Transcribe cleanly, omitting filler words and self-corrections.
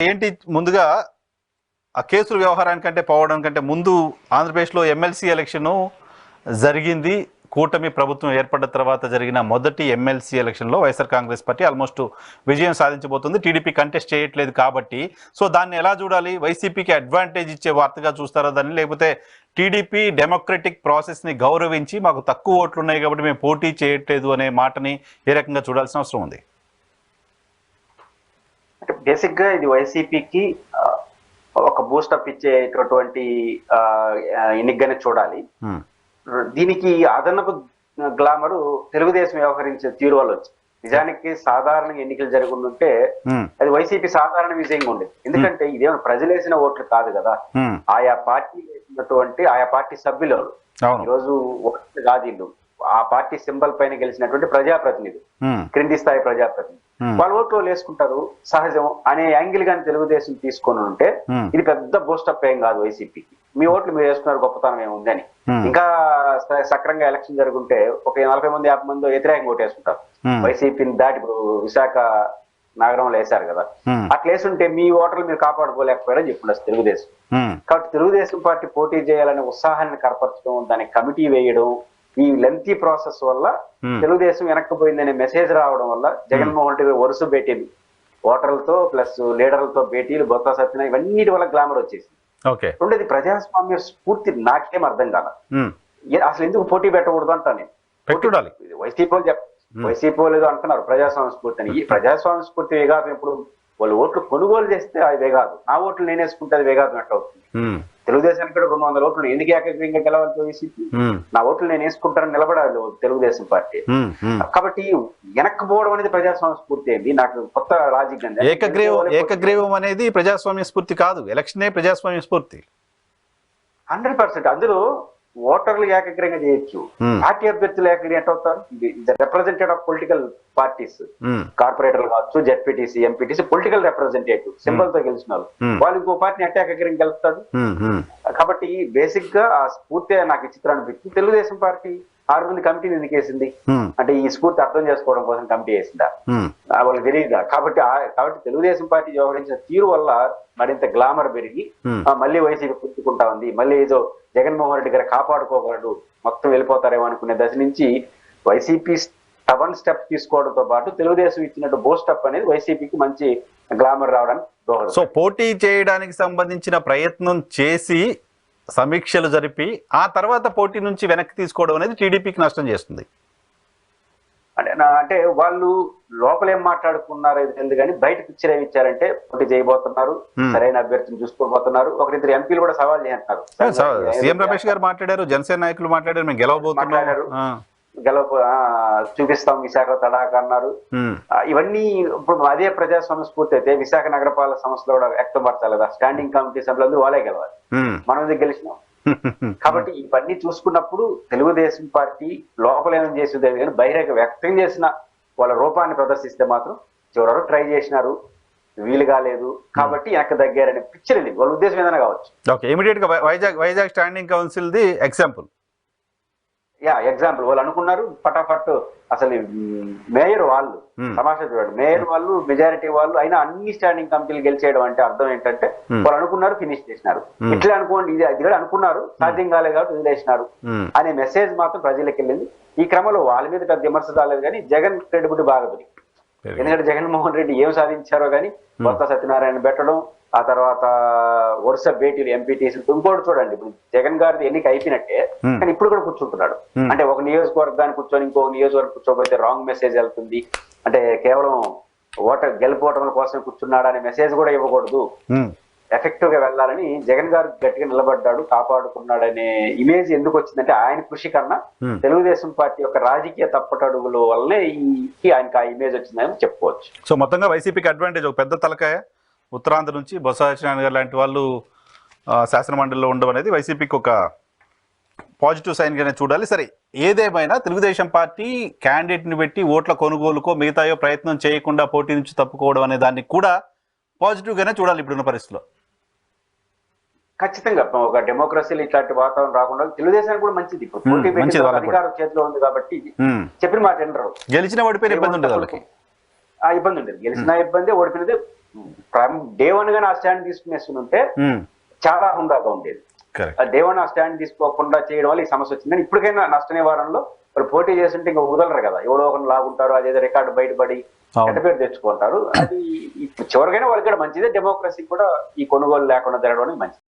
ఏంటి ముందుగా ఆ కేసుల వ్యవహారానికంటే పోవడం కంటే ముందు ఆంధ్రప్రదేశ్లో ఎమ్మెల్సీ ఎలక్షన్ జరిగింది. కూటమి ప్రభుత్వం ఏర్పడ్డ తర్వాత జరిగిన మొదటి ఎమ్మెల్సీ ఎలక్షన్లో వైఎస్ఆర్ కాంగ్రెస్ పార్టీ ఆల్మోస్ట్ విజయం సాధించబోతుంది. టీడీపీ కంటెస్ట్ చేయట్లేదు కాబట్టి సో దాన్ని ఎలా చూడాలి? వైసీపీకి అడ్వాంటేజ్ ఇచ్చే వార్తగా చూస్తారా దాన్ని, లేకపోతే టీడీపీ డెమోక్రటిక్ ప్రాసెస్ని గౌరవించి మాకు తక్కువ ఓట్లు ఉన్నాయి కాబట్టి మేము పోటీ చేయట్లేదు అనే మాటని ఏ రకంగా చూడాల్సిన అవసరం ఉంది? అంటే బేసిక్ గా ఇది వైసీపీకి ఒక బూస్టప్ ఇచ్చేటటువంటి ఎన్నికగానే చూడాలి. దీనికి అదనపు గ్లామరు తెలుగుదేశం వ్యవహరించే తీరు వల్ల వచ్చి నిజానికి సాధారణ ఎన్నికలు జరుగుతుంటే అది వైసీపీ సాధారణ విజయంగా ఉండేది. ఎందుకంటే ఇదేమైనా ప్రజలు వేసిన ఓట్లు కాదు కదా, ఆయా పార్టీ వేసినటువంటి ఆయా పార్టీ సభ్యులు ఈరోజు ఒకటి కాదు, ఇల్లు ఆ పార్టీ సింబల్ పైన గెలిచినటువంటి ప్రజాప్రతినిధి, క్రింది స్థాయి ప్రజాప్రతినిధి వాళ్ళ ఓట్లు వేసుకుంటారు సహజం అనే యాంగిల్ గాని తెలుగుదేశం తీసుకొని ఉంటే ఇది పెద్ద బూస్టప్ ఏం కాదు వైసీపీకి. మీ ఓట్లు మీరు వేసుకున్నారు గొప్పతనం ఏముందని. ఇంకా సక్రంగా ఎలక్షన్ జరుగుంటే ఒక 40 మంది 50 మంది వ్యతిరేకంగా ఓటు వేసుకుంటారు. వైసీపీని దాటి ఇప్పుడు విశాఖ నగరంలో వేశారు కదా, అట్లా వేసుంటే మీ ఓటర్లు మీరు కాపాడుకోలేకపోయారని చెప్పుండొచ్చు తెలుగుదేశం. కాబట్టి తెలుగుదేశం పార్టీ పోటీ చేయాలనే ఉత్సాహాన్ని కనపరచడం, దానికి కమిటీ వేయడం, ఈ లెంతీ ప్రాసెస్ వల్ల తెలుగుదేశం వెనక్కిపోయిందనే మెసేజ్ రావడం వల్ల జగన్మోహన్ రెడ్డి వరుస భేటీలు ఓటర్లతో ప్లస్ లీడర్లతో భేటీలు, బొత్స సత్యనారాయణ ఇవన్నిటి వల్ల గ్లామర్ వచ్చేసింది. రెండోది ప్రజాస్వామ్య స్ఫూర్తి నాకేం అర్థం కాల, అసలు ఎందుకు పోటీ పెట్టకూడదు అంటా నేను. వైసీపీ వాళ్ళు ఏదో అంటున్నారు ప్రజాస్వామ్య స్ఫూర్తి అని. ఈ ప్రజాస్వామ్య స్ఫూర్తి వేగాదు ఎప్పుడు వాళ్ళు ఓట్లు కొనుగోలు చేస్తే అది వేగాదు, నా ఓట్లు నేను వేసుకుంటే అది వేగాదు ఎట్ట అవుతుంది. తెలుగుదేశానికి కూడా 200 ఓట్లు ఎందుకు ఏకగ్రీవంగా గెలవాలి వైసీపీ? నా ఓట్లు నేను వేసుకుంటానని నిలబడాలి తెలుగుదేశం పార్టీ. కాబట్టి వెనక్కి పోవడం అనేది ప్రజాస్వామ్య స్ఫూర్తి ఏంది? నాకు కొత్త లాజిక్ అండి. ఏకగ్రీవం అనేది ప్రజాస్వామ్య స్ఫూర్తి కాదు, ఎలక్షనే ప్రజాస్వామ్య స్ఫూర్తి 100%. అందులో ఓటర్లు ఏకగ్రీవంగా చేయొచ్చు, పార్టీ అభ్యర్థులు ఏకగ్రీవం ఎట్ అవుతారు? రిప్రజెంటేటివ్ ఆఫ్ పొలిటికల్ పార్టీస్, కార్పొరేటర్లు కావచ్చు, ZPTC, MPTC, political representative symbol తో గెలిచిన వాళ్ళు ఇంకో పార్టీని ఎట్ట ఏకగ్రీవం గెలుస్తాడు? కాబట్టి బేసిక్ గా ఆ స్ఫూర్తి నాకు విచిత్రం అనిపించింది. తెలుగుదేశం పార్టీ 6 మంది కమిటీని ఎందుకు వేసింది అంటే ఈ స్ఫూర్తి అర్థం చేసుకోవడం కోసం కమిటీ వేసిందా? వాళ్ళకి తెలియదా? కాబట్టి తెలుగుదేశం పార్టీ వ్యవహరించిన తీరు వల్ల మరింత గ్లామర్ పెరిగి మళ్ళీ వైసీపీ పుచ్చుకుంటా ఉంది, మళ్ళీ ఏదో జగన్మోహన్ రెడ్డి గారు కాపాడుకోగలడు, మొత్తం వెళ్ళిపోతారేమో అనుకునే దశ నుంచి వైసీపీ స్టబన్ స్టెప్ తీసుకోవడంతో పాటు తెలుగుదేశం ఇచ్చినట్టు బూస్టప్ అనేది వైసీపీకి మంచి గ్లామర్ రావడానికి దోహదం. సో పోటీ చేయడానికి సంబంధించిన ప్రయత్నం చేసి సమీక్షలు జరిపి ఆ తర్వాత పోటీ నుంచి వెనక్కి తీసుకోవడం అనేది టీడీపీకి నష్టం చేస్తుంది. అంటే వాళ్ళు లోపల ఏం మాట్లాడుకున్నారు తెలియదు కానీ బయట పిక్చర్ ఏమి ఇచ్చారంటే పోటీ చేయబోతున్నారు, సరైన అభ్యర్థిని చూసుకోబోతున్నారు. ఒకరిద్దరు ఎంపీలు కూడా సవాల్ చేస్తున్నారు. సీఎం రమేష్ గారు మాట్లాడారు, జనసేన నాయకులు మాట్లాడారు, మేము గెలవబోతున్నారు, చూపిస్తాం విశాఖ తడాక అన్నారు. ఇవన్నీ ఇప్పుడు అదే ప్రజాస్వామ్య స్ఫూర్తి అయితే విశాఖ నగరపాలక సంస్థలో కూడా వ్యక్తపరచాలి కదా. స్టాండింగ్ కమిటీ సభ్యులందరూ వాళ్ళే గెలవాలి, మనం గెలిచినాం. కాబట్టి ఇవన్నీ చూసుకున్నప్పుడు తెలుగుదేశం పార్టీ లోపల ఏమేమి చేసింది కానీ బహిరంగ వ్యక్తం చేసిన వాళ్ళ రూపాన్ని ప్రదర్శిస్తే మాత్రం చివరి ట్రై చేసినారు, వీలు కాలేదు కాబట్టి వెనక్కి తగ్గారనే పిక్చర్ ఇది. వాళ్ళ ఉద్దేశం ఏదైనా కావచ్చు. ఇమీడియట్ గా Vizag standing council the example వాళ్ళు అనుకున్నారు ఫటాఫట్. అసలు మేయర్ వాళ్ళు తమాషా చూడండి, మేయర్ వాళ్ళు మెజారిటీ వాళ్ళు అయినా అన్ని స్టాండింగ్ కమిటీలు గెలిచేయడం అంటే అర్థం ఏంటంటే వాళ్ళు అనుకున్నారు ఫినిష్ చేసినారు. ఇట్లా అనుకోండి, ఇది కూడా అనుకున్నారు సాధ్యం కాలేదు కాబట్టి వదిలేసినారు అనే మెసేజ్ మాత్రం ప్రజలకు వెళ్ళింది. ఈ క్రమంలో వాళ్ళ మీద పెద్ద విమర్శ రాలేదు కానీ జగన్ క్రెడిబిలిటీ బాగా దొరికింది. ఎందుకంటే జగన్మోహన్ రెడ్డి ఏం సాధించారో కానీ బొత్స సత్యనారాయణ పెట్టడం, ఆ తర్వాత వరుస భేటీలు ఎంపీటీసీ. ఇంకోటి చూడండి, ఇప్పుడు జగన్ గారిది ఎన్నిక అయిపోయినట్టే కానీ ఇప్పుడు కూడా కూర్చుంటున్నాడు. అంటే ఒక నియోజకవర్గాన్ని కూర్చొని ఇంకొక నియోజకవర్గం కూర్చోబోతే రాంగ్ మెసేజ్ వెళ్తుంది, అంటే కేవలం ఓటర్ గెలుపోవటం కోసం కూర్చున్నాడు అనే మెసేజ్ కూడా ఇవ్వకూడదు, ఎఫెక్టివ్ గా వెళ్ళాలని జగన్ గారు గట్టిగా నిలబడ్డాడు, కాపాడుకున్నాడనే ఇమేజ్ ఎందుకు వచ్చిందంటే ఆయన కృషి కన్నా తెలుగుదేశం పార్టీ యొక్క రాజకీయ తప్పటడుగుల వల్లనే ఆయనకి ఆ ఇమేజ్ వచ్చిందని చెప్పుకోవచ్చు. సో మొత్తంగా వైసీపీకి అడ్వాంటేజ్ ఒక పెద్ద తలకాయ ఉత్తరాంధ్ర నుంచి బొత్స సత్యనారాయణ గారు లాంటి వాళ్ళు శాసనమండలిలో ఉండడం అనేది వైసీపీకి ఒక పాజిటివ్ సైన్గానే చూడాలి. సరే, ఏదేమైనా తెలుగుదేశం పార్టీ క్యాండిడేట్ని పెట్టి ఓట్ల కొనుగోలుకో మిగతాయో ప్రయత్నం చేయకుండా పోటీ నుంచి తప్పుకోవడం అనే దాన్ని కూడా పాజిటివ్గానే చూడాలి ఇప్పుడున్న పరిస్థితిలో. ఖచ్చితంగా ఒక డెమోక్రసీలో ఇట్లాంటి వాతావరణం రాకుండా తెలుగుదేశానికి కూడా మంచిది. అధికారం చేతిలో ఉంది కాబట్టి చెప్పిన మాట వినరు. గెలిచిన ఓడిపోయిన ఇబ్బంది ఉండదు వాళ్ళకి. ఆ ఇబ్బంది ఉండదు, గెలిచిన ఇబ్బంది, ఓడిపోయినది డే వన్ గానే ఆ స్టాండ్ తీసుకునేసి ఉంటే చాలా హుందాగా ఉండేది. కరెక్ట్. ఆ డే వన్ ఆ స్టాండ్ తీసుకోకుండా చేయడం వల్ల ఈ సమస్య వచ్చిందని ఇప్పటికైనా నష్ట నివారణలో వాళ్ళు పోటీ చేస్తుంటే ఇంకా వదలరు కదా, ఎవరో ఒకరిని లాగుంటారు, అదేదో రికార్డు బయటపడి చెడ్డ పేరు తెచ్చుకుంటారు. అది ఇప్పుడు చివరికైనా వాళ్ళకి కూడా మంచిదే, డెమోక్రసీ కూడా ఈ కొనుగోలు లేకుండా జరగడం మంచిది.